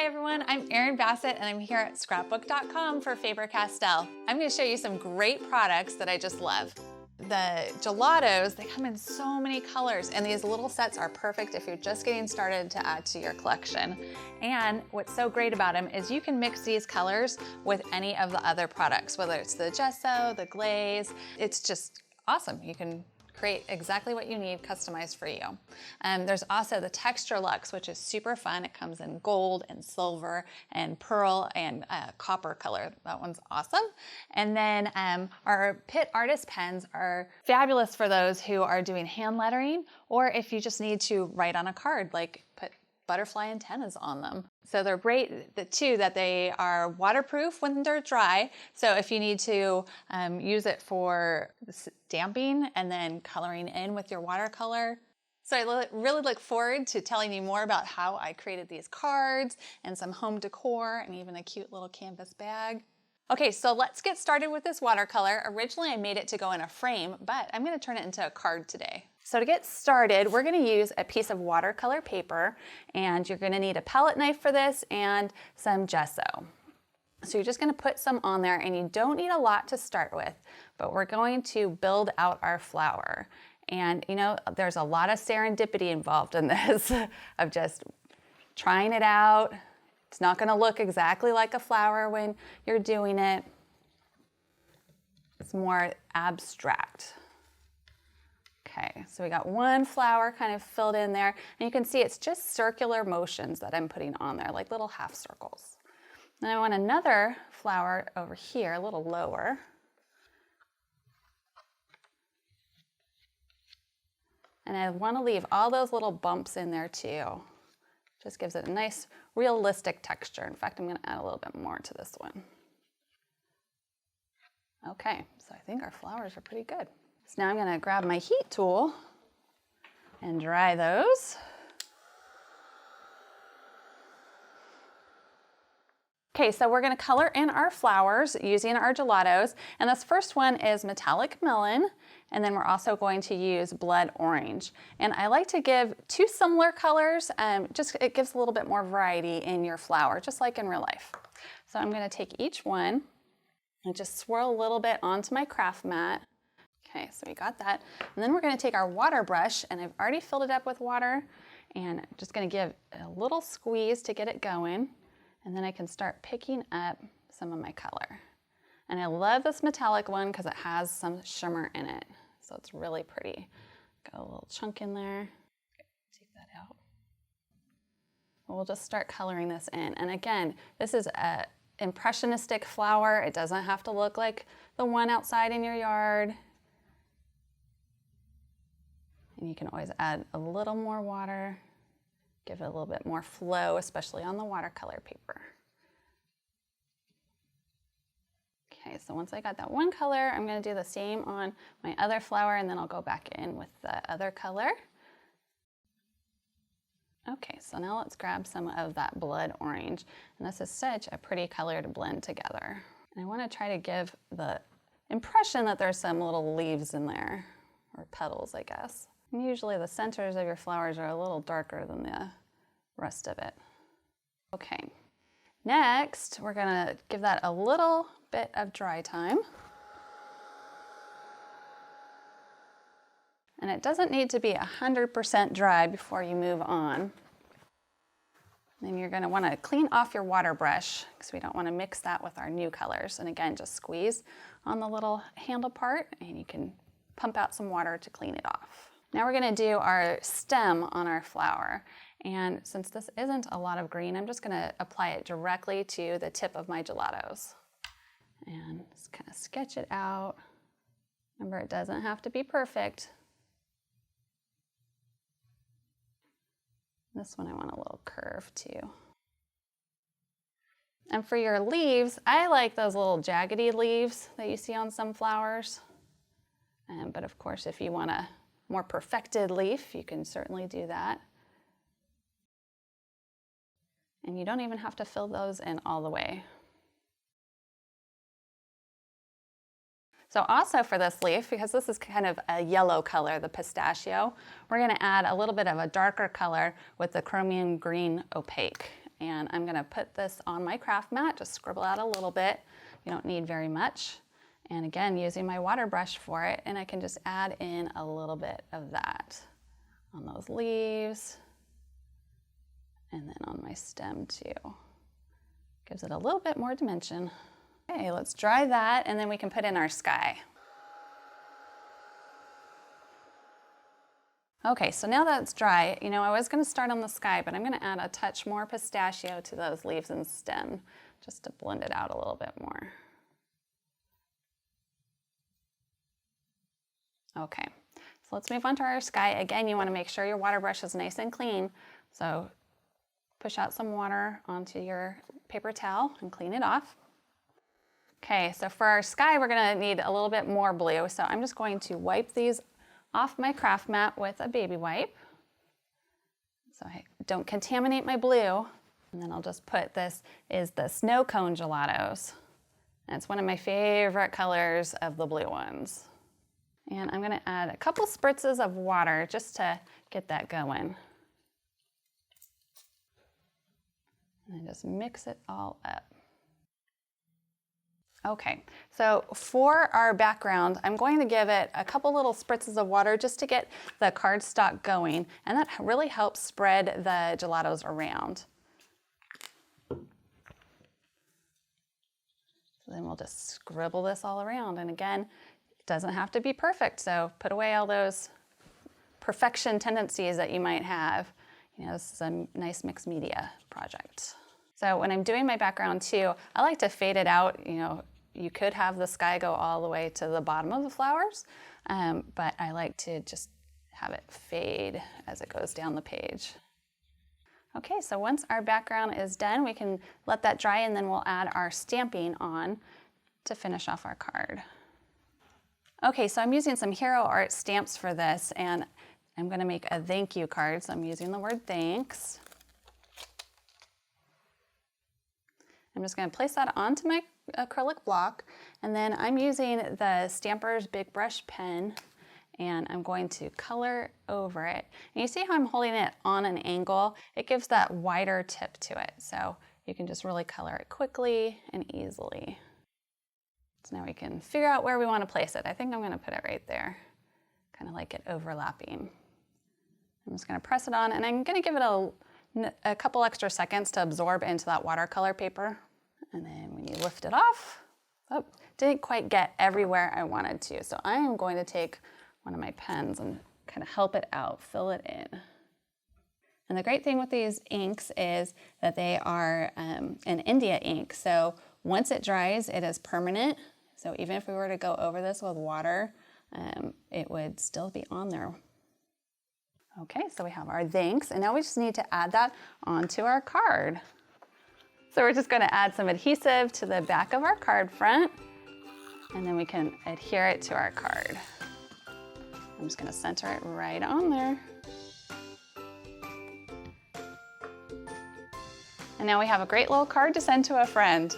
Hi everyone, I'm Erin Bassett and I'm here at Scrapbook.com for Faber-Castell. I'm going to show you some great products that I just love. The gelatos, they come in so many colors, and these little sets are perfect if you're just getting started to add to your collection. And what's so great about them is you can mix these colors with any of the other products, whether it's the gesso, the glaze. It's just awesome. You can create exactly what you need, customized for you. There's also the Texture Luxe, which is super fun. It comes in gold and silver and pearl and copper color. That one's awesome. And then our Pitt Artist pens are fabulous for those who are doing hand lettering, or if you just need to write on a card, like put butterfly antennas on them. So they're great too that they are waterproof when they're dry. So if you need to use it for stamping and then coloring in with your watercolor. So I really look forward to telling you more about how I created these cards and some home decor and even a cute little canvas bag. Okay, so let's get started with this watercolor. Originally I made it to go in a frame, but I'm going to turn it into a card today. So to get started, we're going to use a piece of watercolor paper, and you're going to need a palette knife for this and some gesso. So you're just going to put some on there, and you don't need a lot to start with, but we're going to build out our flower. And you know, there's a lot of serendipity involved in this of just trying it out. It's not going to look exactly like a flower when you're doing it. It's more abstract. Okay, so we got one flower kind of filled in there, and you can see it's just circular motions that I'm putting on there, like little half circles. Then I want another flower over here, a little lower. And I want to leave all those little bumps in there too. Just gives it a nice realistic texture. In fact, I'm going to add a little bit more to this one. Okay, so I think our flowers are pretty good. So now I'm going to grab my heat tool and dry those. Okay, so we're going to color in our flowers using our gelatos. And this first one is metallic melon. And then we're also going to use blood orange. And I like to give two similar colors. Just it gives a little bit more variety in your flower, just like in real life. So I'm going to take each one and just swirl a little bit onto my craft mat. Okay, so we got that. And then we're going to take our water brush, and I've already filled it up with water, and I'm just going to give a little squeeze to get it going, and then I can start picking up some of my color. And I love this metallic one because it has some shimmer in it, so it's really pretty. Got a little chunk in there. Okay, take that out. We'll just start coloring this in. And again, this is an impressionistic flower. It doesn't have to look like the one outside in your yard. And you can always add a little more water, give it a little bit more flow, especially on the watercolor paper. Okay, so once I got that one color, I'm going to do the same on my other flower, and then I'll go back in with the other color. Okay, so now let's grab some of that blood orange. And this is such a pretty color to blend together. And I want to try to give the impression that there's some little leaves in there, or petals, I guess. And usually the centers of your flowers are a little darker than the rest of it. Okay, next we're gonna give that a little bit of dry time. And it doesn't need to be 100% dry before you move on. Then you're gonna wanna clean off your water brush because we don't wanna mix that with our new colors. And again, just squeeze on the little handle part, and you can pump out some water to clean it off. Now we're going to do our stem on our flower, and since this isn't a lot of green, I'm just going to apply it directly to the tip of my gelatos and just kind of sketch it out. Remember, it doesn't have to be perfect. This one I want a little curve too. And for your leaves, I like those little jaggedy leaves that you see on some flowers. But of course, if you want a more perfected leaf, you can certainly do that. And you don't even have to fill those in all the way. So also for this leaf, because this is kind of a yellow color, the pistachio, we're going to add a little bit of a darker color with the chromium green opaque. And I'm gonna put this on my craft mat, just scribble out a little bit. You don't need very much. And again, using my water brush for it, and I can just add in a little bit of that on those leaves, and then on my stem too. Gives it a little bit more dimension. Okay, let's dry that, and then we can put in our sky. Okay, so now that it's dry, you know, I was gonna start on the sky, but I'm gonna add a touch more pistachio to those leaves and stem, just to blend it out a little bit more. Okay, so let's move on to our sky. Again, you wanna make sure your water brush is nice and clean. So push out some water onto your paper towel and clean it off. Okay, so for our sky, we're gonna need a little bit more blue. So I'm just going to wipe these off my craft mat with a baby wipe, so I don't contaminate my blue. And then I'll just put, this is the snow cone gelatos. And it's one of my favorite colors of the blue ones. And I'm gonna add a couple spritzes of water just to get that going. And then just mix it all up. Okay, so for our background, I'm going to give it a couple little spritzes of water just to get the cardstock going, and that really helps spread the gelatos around. So then we'll just scribble this all around, and again, it doesn't have to be perfect, so put away all those perfection tendencies that you might have. You know, this is a nice mixed media project. So when I'm doing my background too, I like to fade it out. You know, you could have the sky go all the way to the bottom of the flowers, but I like to just have it fade as it goes down the page. Okay, so once our background is done, we can let that dry, and then we'll add our stamping on to finish off our card. Okay, so I'm using some Hero Art stamps for this, and I'm gonna make a thank you card, so I'm using the word thanks. I'm just going to place that onto my acrylic block, and then I'm using the Stampers Big Brush pen, and I'm going to color over it. And you see how I'm holding it on an angle? It gives that wider tip to it, so you can just really color it quickly and easily. So now we can figure out where we want to place it. I think I'm going to put it right there, kind of like it overlapping. I'm just going to press it on, and I'm going to give it a couple extra seconds to absorb into that watercolor paper. And then when you lift it off, oh, didn't quite get everywhere I wanted to. So I am going to take one of my pens and kind of help it out, fill it in. And the great thing with these inks is that they are an India ink. So once it dries, it is permanent. So even if we were to go over this with water, it would still be on there. Okay, so we have our thanks, and now we just need to add that onto our card. So we're just gonna add some adhesive to the back of our card front, and then we can adhere it to our card. I'm just gonna center it right on there. And now we have a great little card to send to a friend.